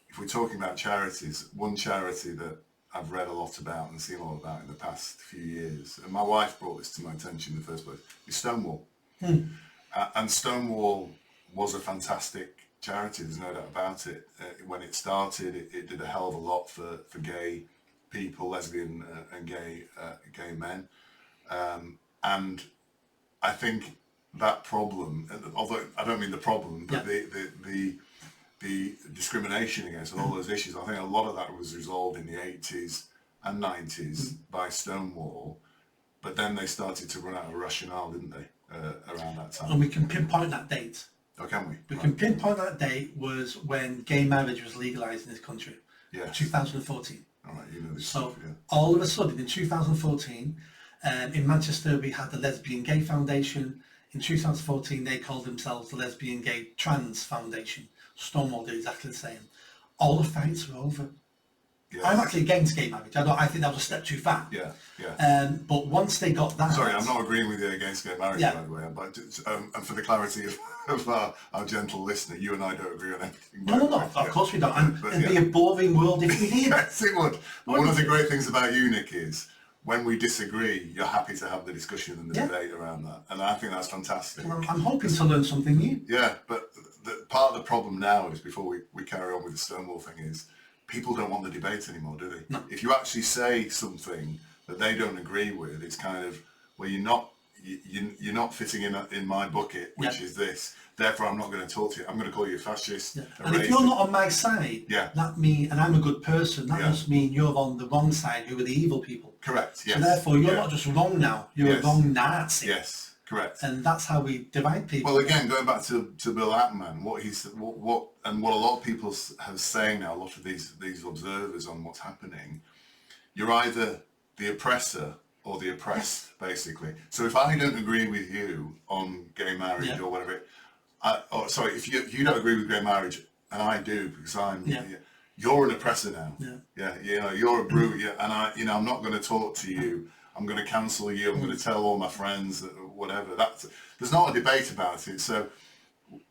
if we're talking about charities, one charity that I've read a lot about and seen a lot about in the past few years, and my wife brought this to my attention in the first place, is Stonewall. And Stonewall was a fantastic charity, there's no doubt about it. When it started, it did a hell of a lot for gay people, lesbian and gay men. And I think that problem, although I don't mean the problem, but the discrimination against and all those issues, I think a lot of that was resolved in the 80s and 90s by Stonewall, but then they started to run out of rationale, didn't they, around that time? And we can pinpoint that date. Oh, can we? We can pinpoint that date was when gay marriage was legalised in this country. Yeah. 2014. All right, you know this So stuff, yeah. all of a sudden in 2014, in Manchester we had the Lesbian Gay Foundation. In 2014 they called themselves the Lesbian Gay Trans Foundation. Stonewall did exactly the same. All the fights were over. Yeah. I'm actually against gay marriage. I think that was a step too far. Yeah, yeah. But once they got that... Sorry, I'm not agreeing with you against gay marriage, Yeah. by the way. But and for the clarity of our gentle listener, you and I don't agree on everything. No, of course we don't. And it'd be a boring world if we did. Yes, it would. But one of the great things about you, Nick, is when we disagree, you're happy to have the discussion and the debate around that. And I think that's fantastic. Well, I'm hoping to learn something new. Yeah, but part of the problem now is, before we carry on with the Stonewall thing, is people don't want the debate anymore, do they? No. If you actually say something that they don't agree with, it's kind of, well, you're not fitting in my bucket, which is this. Therefore, I'm not going to talk to you. I'm going to call you a fascist. Yeah. A And if racist. you're not on my side, Yeah. and I'm a good person, that must mean you're on the wrong side, who are the evil people. Correct. Yes. So therefore, you're not just wrong now, you're a wrong Nazi. Yes. Correct. And that's how we divide people. Well, again, going back to Bill Ackman, what a lot of people have saying now, a lot of these observers on what's happening, you're either the oppressor or the oppressed, basically. So if I don't agree with you on gay marriage or whatever, if you don't agree with gay marriage and I do because you're an oppressor now. Yeah. You're a brute. Yeah, and I'm not going to talk to you. I'm going to cancel you. I'm going to tell all my friends whatever. There's not a debate about it. So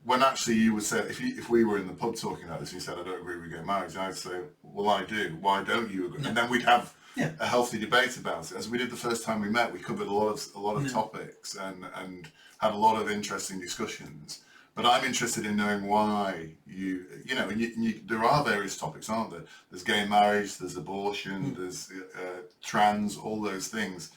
when actually you would say, if we were in the pub talking about this, and you said I don't agree with gay marriage, I'd say, well, I do. Why don't you agree? And then we'd have a healthy debate about it, as we did the first time we met. We covered a lot of topics and had a lot of interesting discussions. But I'm interested in knowing why there are various topics, aren't there? There's gay marriage, there's abortion, there's trans, all those things.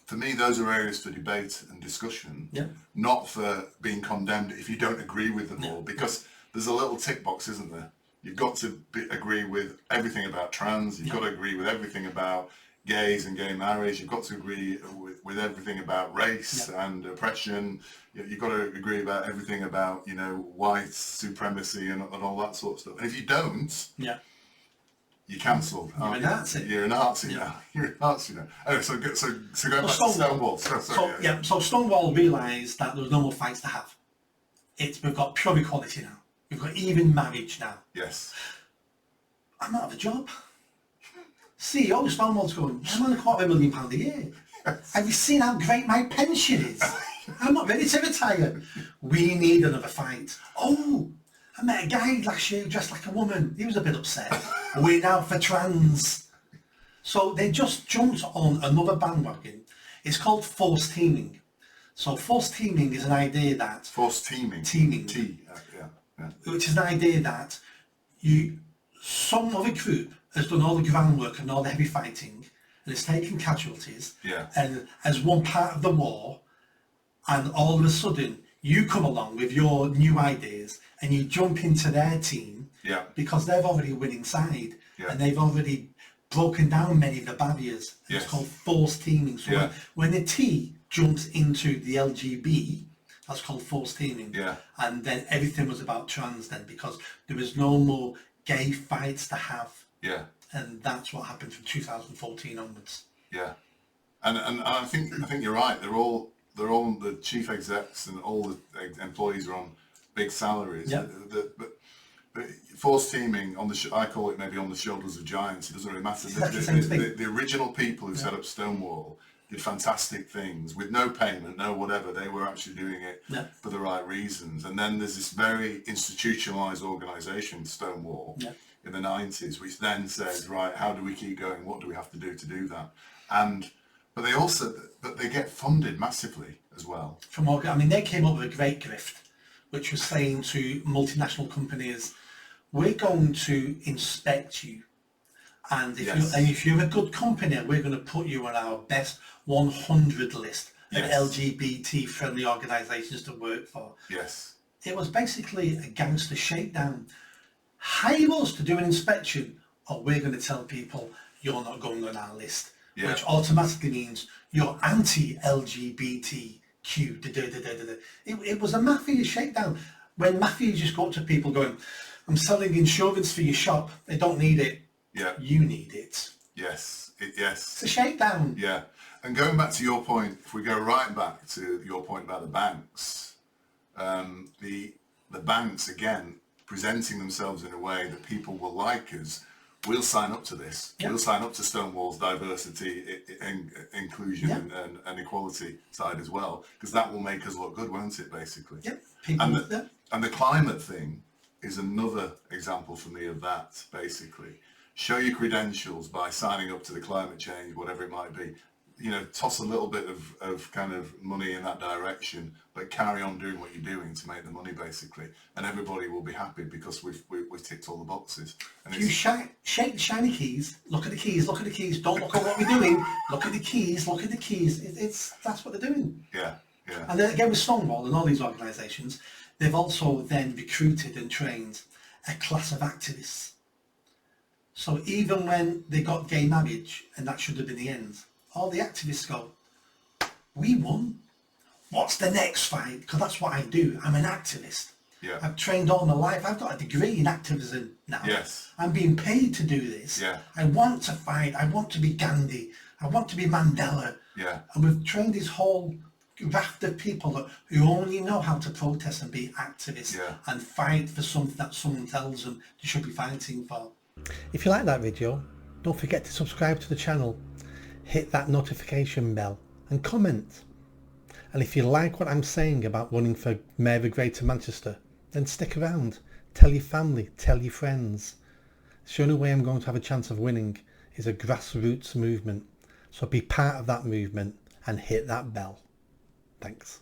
For me, those are areas for debate and discussion, not for being condemned if you don't agree with them all, because there's a little tick box, isn't there? You've got to agree with everything about trans, you've got to agree with everything about gays and gay marriage, you've got to agree with everything about race and oppression, you've got to agree about everything about, white supremacy and all that sort of stuff. And if you don't, you're cancelled. You're a Nazi. You're a Nazi now. You're a Nazi now. Anyway, so going back to Stonewall. So Stonewall realised that there was no more fights to have. We've got pure equality now. We've got even marriage now. Yes. I'm out of a job. CEO of Stonewall's going, I'm on £250,000 a year. Yes. Have you seen how great my pension is? I'm not ready to retire. We need another fight. Oh, I met a guy last year dressed like a woman. He was a bit upset. We're now for trans. So they just jumped on another bandwagon. It's called forced teaming. So forced teaming is an idea that... Forced teaming? Teaming. Yeah. Which is an idea that some other group has done all the groundwork and all the heavy fighting and has taken casualties and as one part of the war, and all of a sudden you come along with your new ideas and you jump into their team because they're already a winning side and they've already broken down many of the barriers. It's called forced teaming. So when the T jumps into the LGB, that's called forced teaming. And then everything was about trans then, because there was no more gay fights to have. And that's what happened from 2014 onwards. And I think you're right. They're all the chief execs and all the employees are on big salaries. But forced teaming I call it maybe on the shoulders of giants. It doesn't really matter. The original people who set up Stonewall, did fantastic things with no payment, no whatever. They were actually doing it for the right reasons. And then there's this very institutionalized organization, Stonewall, in the 90s, which then says, right, how do we keep going? What do we have to do that? But they get funded massively as well. They came up with a great grift, which was saying to multinational companies, we're going to inspect you. And if you're a good company, we're going to put you on our best 100 list of LGBT friendly organisations to work for. Yes. It was basically a gangster shakedown. Hire us to do an inspection, or we're going to tell people you're not going on our list, which automatically means you're anti-LGBTQ. It was a mafia shakedown. When mafia just go up to people going, I'm selling insurance for your shop, they don't need it. Yeah. You need it. Yes. It's a shakedown. Yeah. And going back to your point, if we go right back to your point about the banks, the banks, again, presenting themselves in a way that people will like us, we'll sign up to this. We'll sign up to Stonewall's diversity, inclusion and equality side as well, because that will make us look good, won't it, basically? And the climate thing is another example for me of that, basically. Show your credentials by signing up to the climate change, whatever it might be. Toss a little bit of kind of money in that direction, but carry on doing what you're doing to make the money, basically. And everybody will be happy because we've ticked all the boxes. And you shake the shiny keys, look at the keys, don't look at what we're doing, look at the keys. That's what they're doing. Yeah. And then again with Stonewall and all these organisations, they've also then recruited and trained a class of activists. So even when they got gay marriage, and that should have been the end, all the activists go, we won. What's the next fight? Because that's what I do. I'm an activist. Yeah. I've trained all my life. I've got a degree in activism now. Yes. I'm being paid to do this. Yeah. I want to fight. I want to be Gandhi. I want to be Mandela. Yeah. And we've trained this whole raft of people who only know how to protest and be activists and fight for something that someone tells them they should be fighting for. If you like that video, don't forget to subscribe to the channel, hit that notification bell and comment. And if you like what I'm saying about running for Mayor of Greater Manchester, then stick around, tell your family, tell your friends. The only way I'm going to have a chance of winning is a grassroots movement, so be part of that movement and hit that bell. Thanks.